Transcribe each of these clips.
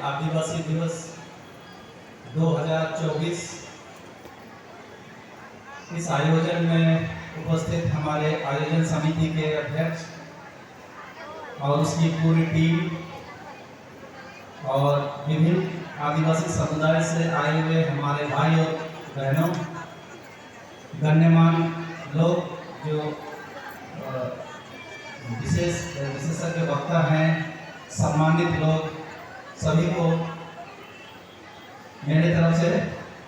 आदिवासी दिवस 2024 इस आयोजन में उपस्थित हमारे आयोजन समिति के अध्यक्ष और उसकी पूरी टीम और विभिन्न आदिवासी समुदाय से आए हुए हमारे भाई और बहनों, गण्यमान लोग जो विशेषज्ञ वक्ता हैं, सम्मानित लोग, सभी को मेरे तरफ से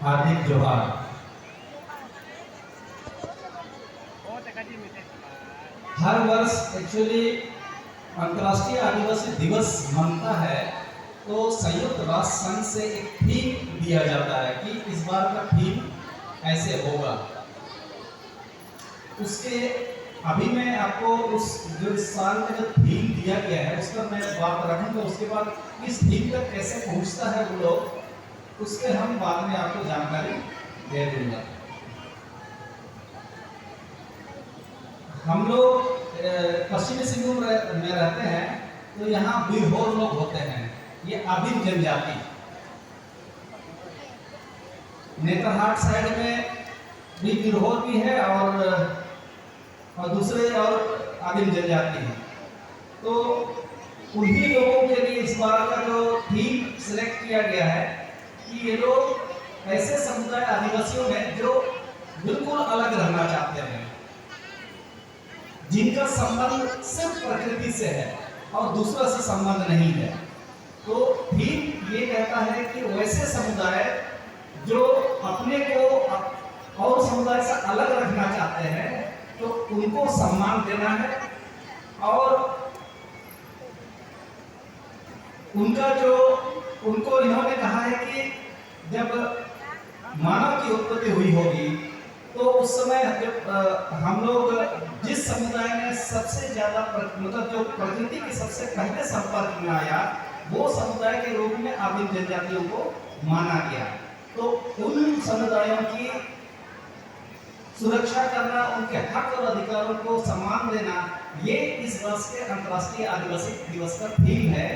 हार्दिक जोहार। हर वर्ष एक्चुअली अंतर्राष्ट्रीय आदिवासी दिवस मनता है तो संयुक्त राष्ट्र संघ से एक थीम दिया जाता है कि इस बार का थीम ऐसे होगा। उसके अभी मैं आपको उस जो इस साल में जो थीम दिया गया है उस पर मैं बात रखूंगा। उसके बाद इस थीम तक कैसे पहुंचता है वो लोग, उसके हम बाद में आपको जानकारी दे दूंगा। हम लोग पश्चिमी सिंहभूम में रहते हैं तो यहाँ बिरहोर लोग होते हैं, ये आदिम जनजाति। नेतरहाट साइड में भी बिरहोर भी है और दूसरे और आदिम जनजाति हैं। तो उन्हीं लोगों के लिए इस बार का जो थीम सिलेक्ट किया गया है कि ये लोग ऐसे समुदाय आदिवासियों में जो बिल्कुल अलग रहना चाहते हैं, जिनका संबंध सिर्फ प्रकृति से है और दूसरा से संबंध नहीं है। तो थीम ये कहता है कि वैसे समुदाय जो अपने को और समुदाय से अलग रखना चाहते हैं तो उनको सम्मान देना है और उनको इन्होंने कहा है कि जब मानव की उत्पत्ति हुई होगी तो उस समय जब हम लोग जिस समुदाय में सबसे ज्यादा मतलब जो प्रकृति के सबसे पहले संपर्क में आया वो समुदाय के रूप में आदिम जनजातियों को माना गया। तो उन समुदायों की सुरक्षा करना, उनके हक और अधिकारों को सम्मान देना, ये इस वर्ष के अंतर्राष्ट्रीय आदिवासी दिवस का थीम है।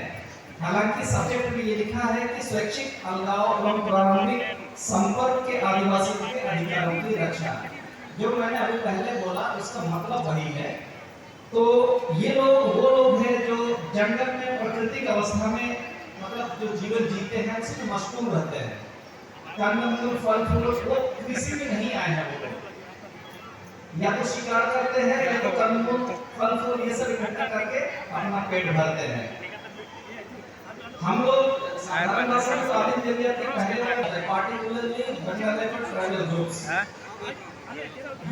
हालांकि सब्जेक्ट में ये लिखा है कि स्वैच्छिक अलगाव एवं प्रारंभिक संपर्क के आदिवासियों के अधिकारों की रक्षा। जो मैंने अभी पहले बोला उसका मतलब वही है। तो ये लोग वो लोग हैं जो जंगल में प्राकृतिक अवस्था में मतलब जो जीवन जीते हैं उसमें मशगूल रहते हैं। कंदमूल, फल फूल, वो कृषि में नहीं आए हैं। वो लोग या तो शिकार करते हैं या तो कंदमूल, फल फूल ये सब इकट्ठा करके अपना पेट भरते हैं। हम लोग साधारण भाषा में आदिम जनजाति पहले पार्टिकुलरली वल्नरेबल ट्राइबल ग्रुप्स,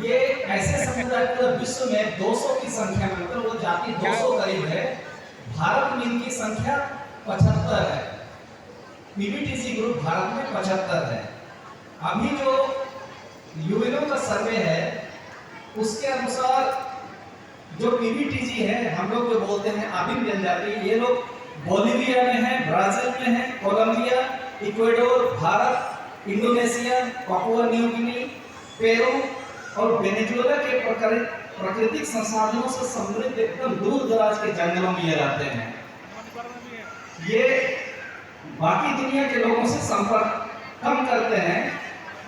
ये ऐसे समुदाय पूरे विश्व में 200 की संख्या में, मतलब वो जाति 200 करीब है। भारत में इनकी संख्या 75 है। पीबीटीसी ग्रुप भारत में 75 है। अभी जो यूएनओ का सर्वे है उसके अनुसार जो पीबीटीजी है, हम लोग जो बोलते हैं आदिम जनजाति, ये लोग बोलिविया में है, ब्राजील में है, Colombia, Ecuador, Bharat, Indonesia, Papua New Guinea, Peru और वेनेजुएला के प्राकृतिक संसाधनों से समृद्ध एकदम दूर दराज के जंगलों में ये रहते हैं। ये बाकी दुनिया के लोगों से संपर्क कम करते हैं।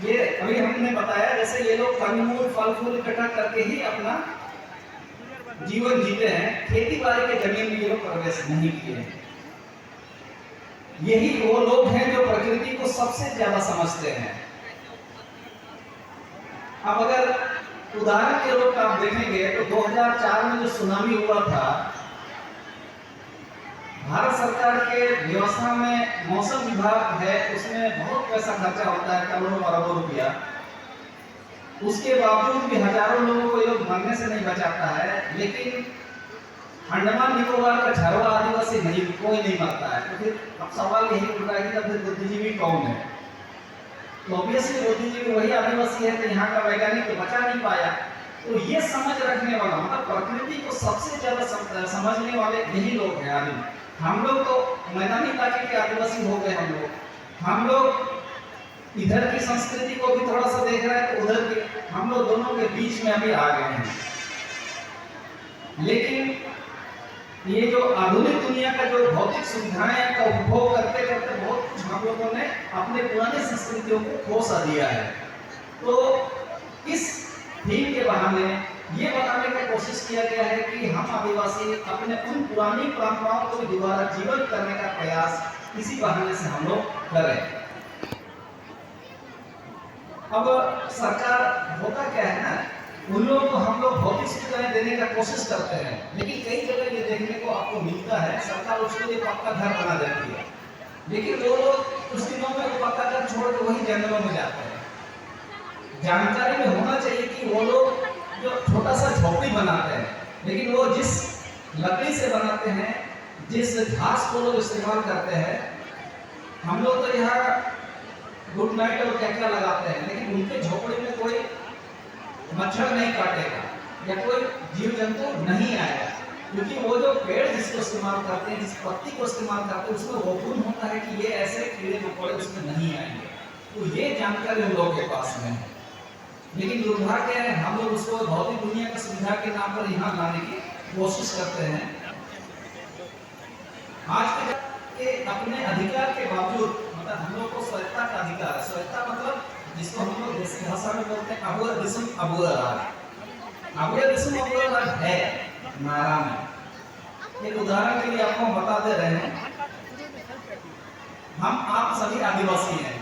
ये अभी हमने बताया जैसे ये लोग कंदमूल, फल फूल इकट्ठा करके ही अपना जीवन जीते हैं। खेती बाड़ी के जमीन में ये लोग प्रवेश नहीं किए हैं। यही वो लोग हैं जो प्रकृति को सबसे ज्यादा समझते हैं। अब अगर उदाहरण के रूप में आप देखेंगे तो 2004 में जो सुनामी हुआ था, भारत सरकार के व्यवस्था में मौसम विभाग है, उसमें बहुत पैसा खर्चा होता है, करोड़ों अरबों रुपया। उसके बावजूद भी हजारों लोगों को ये लोग मरने से नहीं बचाता है। लेकिन अंडमान निकोबार का झरवा आदिवासी नहीं, कोई नहीं मरता है। तो फिर अब सवाल यही उठ रहा है कि फिर बुद्धिजीवी कौन है? तो ऑब्वियसली बुद्धिजीवी वही आदिवासी है। तो यहाँ का वैज्ञानिक तो बचा नहीं पाया। तो ये समझ रखने वाला, मतलब प्रकृति को सबसे ज्यादा समझने वाले यही लोग हैं आदिम। हम लोग तो मैदानी इलाके के आदिवासी हो गए। हम लोग इधर की संस्कृति को भी थोड़ा सा देख रहे हैं तो उधर की, हम लोग दोनों के बीच में अभी आ गए हैं। लेकिन ये जो आधुनिक दुनिया का जो भौतिक सुविधाएं का उपभोग करते करते अपने पुराने संस्कृतियों को खो सा दिया है। तो इस थीम के बहाने ये बताने का कोशिश किया गया है कि हम आदिवासी अपने उन पुरानी परंपराओं को दोबारा जीवित करने का प्रयास इसी बहाने से हम लोग करें। अब सरकार होता क्या है ना, उन लोगों को हम लोग भौतिक सुविधाएं देने का कोशिश करते हैं, लेकिन कई जगह ये देखने को आपको मिलता है सरकार उसके लिए पक्का घर बना देती है, लेकिन वो लोग कुछ दिनों में वो पक्का घर छोड़ के वही जंगलों में जाते हैं। जानकारी में होना चाहिए कि वो लोग जो छोटा सा झोपड़ी बनाते हैं, लेकिन वो जिस लकड़ी से बनाते हैं, जिस घास को लोग इस्तेमाल करते हैं, हम लोग तो यहाँ गुड नाइट और क्या क्या लगाते हैं, लेकिन उनके झोपड़ी में कोई मच्छर नहीं काटेगा या कोई जीव जंतु नहीं आएगा, क्योंकि वो जो पेड़ जिसको इस्तेमाल करते हैं, जिस पत्ती को इस्तेमाल करते हैं, उसमें वो गुण होता है कि ये ऐसे कीड़े मकोड़े उसमें नहीं आएंगे। तो ये जानकारी हम लोगों के पास में है, लेकिन दुर्भाग्य है हम लोग उसको भौतिक दुनिया की सुविधा के नाम पर यहाँ लाने की कोशिश करते हैं। आज के अपने अधिकार के बावजूद, मतलब हम लोग को स्वायत्ता का अधिकार है। स्वायत्ता मतलब जिसको हम लोग देसी भाषा में बोलते हैं अबुअर दिसुम अबुअर राज। अबुअर दिसुम अबुअर राज है नारा में। एक उदाहरण के लिए आपको बता दे रहे हैं, हम आप सभी आदिवासी हैं।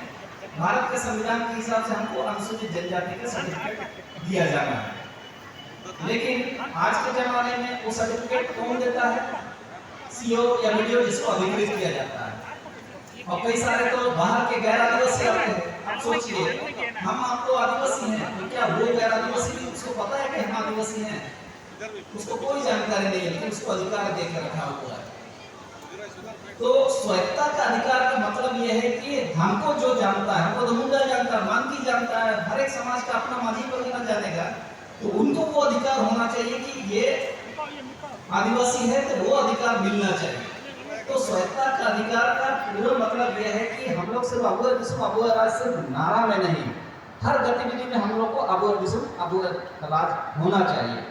भारत के संविधान के हिसाब से हमको अनुसूचित जनजाति का सर्टिफिकेट दिया जाना है, लेकिन आज के जमाने में वो सर्टिफिकेट कौन देता है? सीओ या वीडियो, जिसको अधिकृत किया जाता है। और कई सारे तो बाहर के गैर आदिवासी आते हैं। आप सोचिए, हम आप तो आदिवासी हैं, तो क्या वो गैर आदिवासी भी उसको पता है कि हम आदिवासी हैं? उसको कोई जानकारी नहीं है, लेकिन उसको अधिकार देकर रखा हुआ है। तो स्वायत्ता का अधिकार का मतलब यह है कि हमको जो जानता है, हमको दमुंडा जानता है, मानकी जानता है, हर एक समाज का अपना माझी वगैरह जानेगा, तो उनको वो अधिकार होना चाहिए कि ये आदिवासी है तो वो अधिकार मिलना चाहिए। तो स्वायत्ता का अधिकार का पूरा मतलब यह है कि हम लोग सिर्फ अबुअर दिसुम अबुअर राज सिर्फ नारा में नहीं, हर गतिविधि में हम लोग को अबुअर दिसुम अबुअर राज होना चाहिए।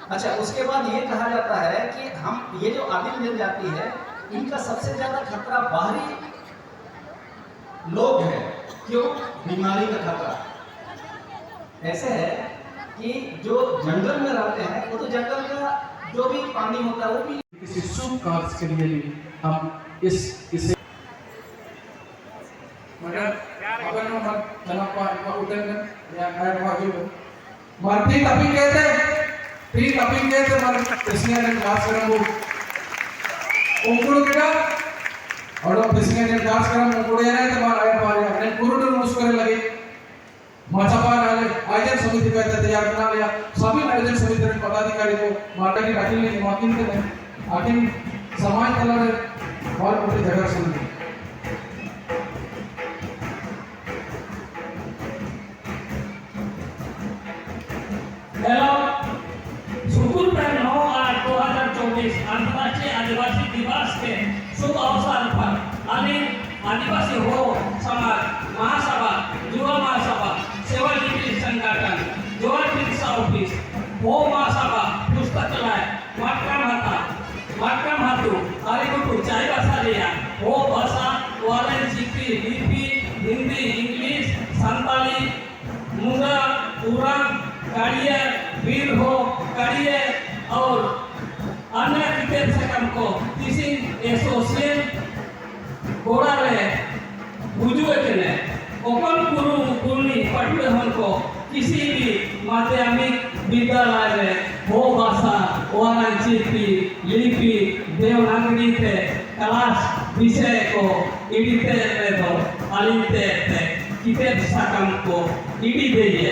अच्छा, उसके बाद ये कहा जाता है कि हम ये जो आदिम जनजाति है, इनका सबसे ज्यादा खतरा बाहरी लोग हैं। क्यों? बीमारी का खतरा। ऐसे है कि जो जंगल में रहते हैं, वो तो जंगल का जो भी पानी होता है वो भी किसी शुभ कार्य के लिए भी हम इसे मगर अगर हम जनपा उठेंगे या मैं मौजूद मरती तभी कहते ठीक अभी कहते मन इसने ने क्लास करूं उनको केटा और इसने ने क्लास करूं उनको ये नहीं तो मन आया पाया ने कुरुड मुस्कुरे लगे मचापा नाले आयोजन समिति का तैयार बना लिया। सभी आयोजन समिति के पदाधिकारी को मार्टा की राखी ने मौकिन थे आखिर समाज कला ने और पूरी जगह सुनी। हेलो, शुक्रवार 9/8/2024 अंतर्राष्ट्रीय आदिवासी दिवस के शुभ अवसर पर आदिवासी हो समाज महासभा, युवा महासभा, सेवानिवृत्त संगठन, युवा शिक्षा ऑफिस, हो महासभा, पुस्तकालय, मटका मातु, आरिगुटू, चाय बसालिया, हो भाषा, वालन चिपी, लिपि, हिंदी, इंग्लिश, संताली, मुंगा, उरम, काड़िया, वीर हो, काड़िया और अन्य किताब सकम को किसी एसोसिएशन गोड़ा रहे बुजुए के ने ओपन कुरुनी पढ़े हन को किसी भी माध्यमिक विद्यालय में हो भाषा, वालन चिपी, लिपि, देवनागरी थे क्लास विषय को इडीते में दो अलिते थे किताब सकम को इडी दे।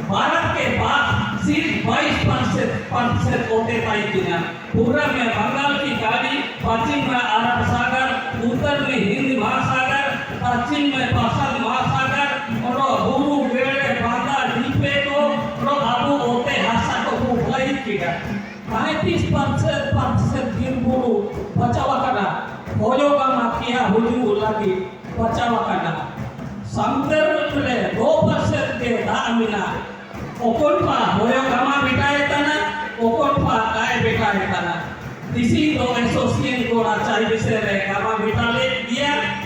भारत के पास सिर्फ 22% होते पाई किना। पूर्व में बंगाल की खाड़ी, पश्चिम में अरब सागर, उत्तर में हिंद महासागर, पश्चिम में प्रशांत महासागर और बुरु बेड़े बांदा द्वीपे को और आबू होते हासा को भूखाई किया। 35% दिन बुरु बचावा करना, होजो का माफिया हुजू लगी बचावा करना। समुद्र में 2% के दामिना ओकोन पा होयो गमा बिटाए तना ओकोन पा काय बिटाए तना। दिसी तो sosien ko cari besere kama vitale dia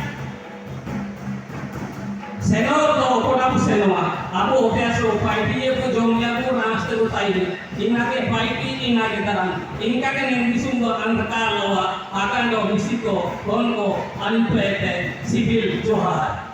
senor do ko na senoma apo oteso paiti ko jomya ko naste ko taide inake paiti inake daran inka ke nendisum do angka loa akan do bisiko konko anipete sibil johar